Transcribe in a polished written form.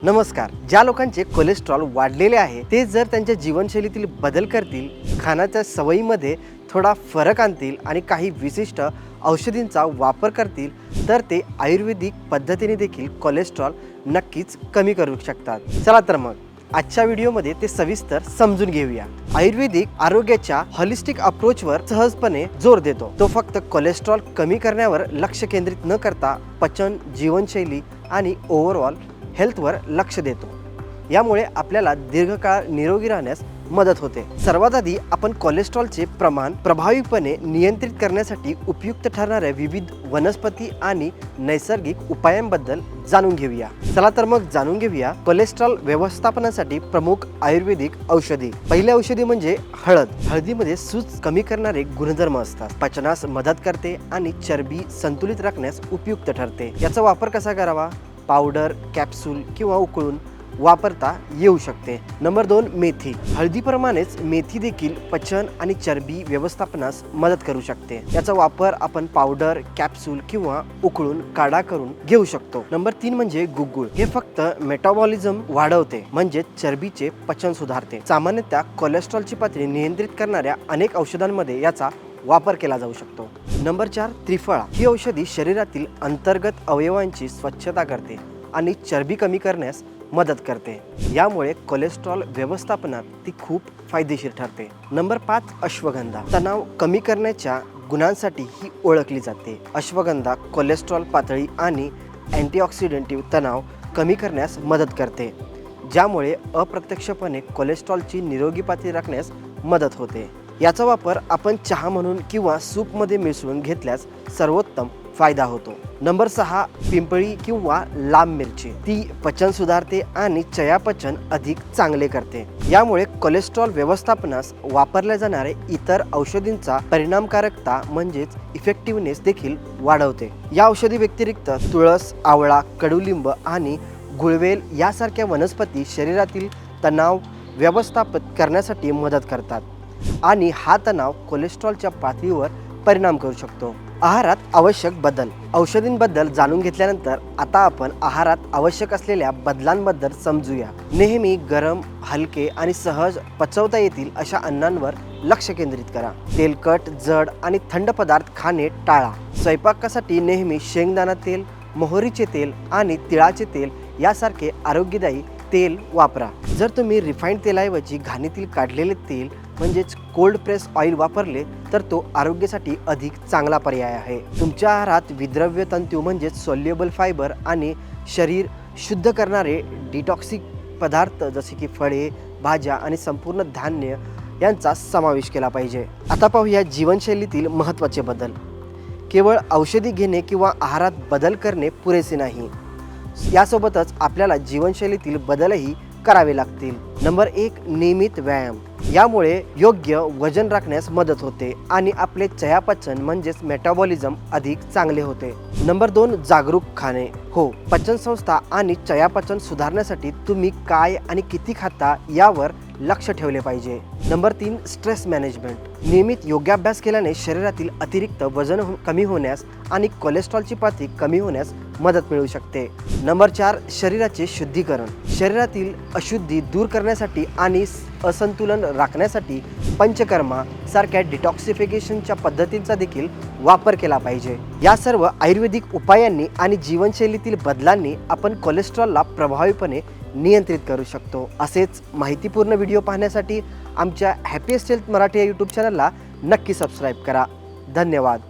नमस्कार. ज्या लोकांचे कोलेस्ट्रॉल वाढलेले आहे ते जर त्यांच्या जीवनशैलीतील बदल करतील, खाण्याच्या सवयीमध्ये थोडा फरक आणतील आणि काही विशिष्ट औषधींचा वापर करतील तर ते आयुर्वेदिक पद्धतीने देखील कोलेस्ट्रॉल नक्कीच कमी करू शकतात. चला तर मग आजच्या व्हिडिओमध्ये ते सविस्तर समजून घेऊया. आयुर्वेदिक आरोग्याच्या हॉलिस्टिक अप्रोचवर सहजपणे जोर देतो. तो फक्त कोलेस्ट्रॉल कमी करण्यावर लक्ष केंद्रित न करता पचन, जीवनशैली आणि ओव्हरऑल हेल्थवर लक्ष देतो. यामुळे आपल्याला दीर्घकाळ निरोगी राहण्यास मदत होते. सर्वात आधी आपण कोलेस्ट्रॉलचे प्रमाण प्रभावीपणे नियंत्रित करण्यासाठी उपयुक्त ठरणाऱ्या विविध वनस्पती आणि नैसर्गिक उपायांबद्दल जाणून घेऊया. चला तर मग जाणून घेऊया कोलेस्ट्रॉल व्यवस्थापनासाठी प्रमुख आयुर्वेदिक औषधी. पहिली औषधी म्हणजे हळद. हळदीमध्ये सूज कमी करणारे गुणधर्म असतात. पचनास मदत करते आणि चरबी संतुलित राखण्यास उपयुक्त ठरते. याचा वापर कसा करावा? पावडर, कॅप्सूल किंवा उकळून वापरता येऊ शकते. नंबर 2, मेथी. हळदीप्रमाणेच मेथी देखील पचन आणि चरबी व्यवस्थापनास मदत करू शकते. याचा वापर आपण पावडर, कॅप्सूल किंवा उकळून काढा करून घेऊ शकतो. नंबर 3 म्हणजे गुगुळ. हे फक्त मेटाबॉलिझम वाढवते म्हणजे चरबीचे पचन सुधारते. सामान्यतः कोलेस्ट्रॉलची पातळी नियंत्रित करणाऱ्या अनेक औषधांमध्ये याचा वापर केला जाऊ शकतो. नंबर 4, त्रिफळा. ही औषधी शरीरातील अंतर्गत अवयवांची स्वच्छता करते आणि चरबी कमी करण्यास मदत करते. यामुळे कोलेस्ट्रॉल व्यवस्थापनात ती खूप फायदेशीर ठरते. नंबर 5, अश्वगंधा. तणाव कमी करण्याच्या गुणांसाठी ही ओळखली जाते. अश्वगंधा कोलेस्ट्रॉल पातळी आणि अँटीऑक्सिडेंटिव्ह तणाव कमी करण्यास मदत करते, ज्यामुळे अप्रत्यक्षपणे कोलेस्ट्रॉलची निरोगी पातळी राखण्यास मदत होते. याचा वापर आपण चहा म्हणून किंवा सूपमध्ये मिसळून घेतल्यास सर्वोत्तम फायदा होतो. नंबर 6, पिंपळी किंवा लांब मिरची. ती पचन सुधारते आणि चयापचय अधिक चांगले करते. यामुळे कोलेस्ट्रॉल व्यवस्थापनास वापरल्या जाणाऱ्या इतर औषधींचा परिणामकारकता म्हणजेच इफेक्टिव्हनेस देखील वाढवते. या औषधी व्यतिरिक्त तुळस, आवळा, कडुलिंब आणि गुळवेल यासारख्या वनस्पती शरीरातील तणाव व्यवस्थापित करण्यासाठी मदत करतात आणि हा तणाव कोलेस्ट्रॉलच्या पातळीवर परिणाम करू शकतो. आहारात आवश्यक बदल. औषधींबद्दल जाणून घेतल्यानंतर आता आपण आहारात आवश्यक असलेल्या बदलांबद्दल समजूया. नेहमी गरम, हलके आणि सहज पचवता येतील अशा अन्नांवर लक्ष केंद्रित करा. तेलकट, जड आणि थंड पदार्थ खाणे टाळा. स्वयंपाकासाठी नेहमी शेंगदाणा तेल, मोहरीचे तेल आणि तिळाचे तेल यासारखे आरोग्यदायी तेल वापरा. जर तुम्ही रिफाईंड तेलाऐवजी घाणीतील काढलेले तेल म्हणजेच कोल्ड प्रेस ऑइल वापरले तर तो आरोग्यासाठी अधिक चांगला पर्याय आहे. तुमच्या आहारात विद्रव्य तंतू म्हणजेच सोल्युबल फायबर आणि शरीर शुद्ध करणारे डिटॉक्सिक पदार्थ जसे की फळे, भाज्या आणि संपूर्ण धान्य यांचा समावेश केला पाहिजे. आता पाहूया जीवनशैलीतील महत्त्वाचे बदल. केवळ औषधी घेणे किंवा आहारात बदल करणे पुरेसे नाही. यासोबतच आपल्याला जीवनशैलीतील बदलही करावे लागतील. नंबर 1, नियमित व्यायाम. यामुळे योग्य वजन राखण्यास मदत होते आणि आपले चयापचय म्हणजेच मेटाबॉलिझम अधिक चांगले होते. नंबर 2, जागरूक खाणे. हो, पचनसंस्था आणि चयापचय सुधारण्यासाठी तुम्ही काय आणि किती खाता यावर लक्ष ठेवले पाहिजे. Number 3, stress management. नियमित योगाभ्यास केल्याने शरीरातील अतिरिक्त वजन कमी होण्यास आणि कोलेस्ट्रॉलची पातळी कमी होण्यास मदत मिळू शकते. नंबर 4, शरीराचे शुद्धीकरण. शरीरातील अशुद्धी दूर करण्यासाठी आणि असंतुलन राखण्यासाठी पंचकर्मा सारख्या डिटॉक्सिफिकेशनच्या पद्धतींचा देखील वापर केला पाहिजे. या सर्व आयुर्वेदिक उपायांनी आणि जीवनशैलीतील बदलांनी आपण कोलेस्ट्रॉलला प्रभावीपणे नियंत्रित करू शकतो. असेच माहितीपूर्ण व्हिडिओ पाहण्यासाठी आमच्या हॅपीएस्ट हेल्थ मराठी या यूट्यूब चॅनलला नक्की सबस्क्राईब करा. धन्यवाद.